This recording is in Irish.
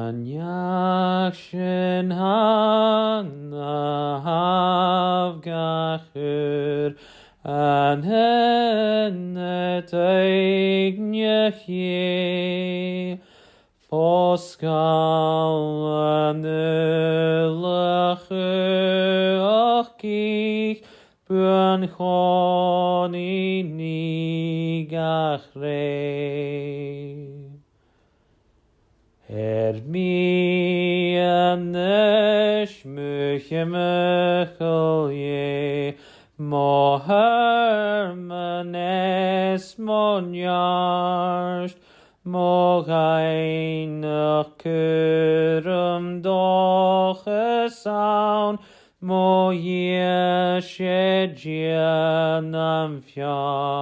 Anjach shen hanav gachur anhenet eignye Foskal anelachich buan choni nigachrei. Mi anesh mechelye mohar manes monyarsht mogain kurum doch sound mo yeshe janam fyarsh.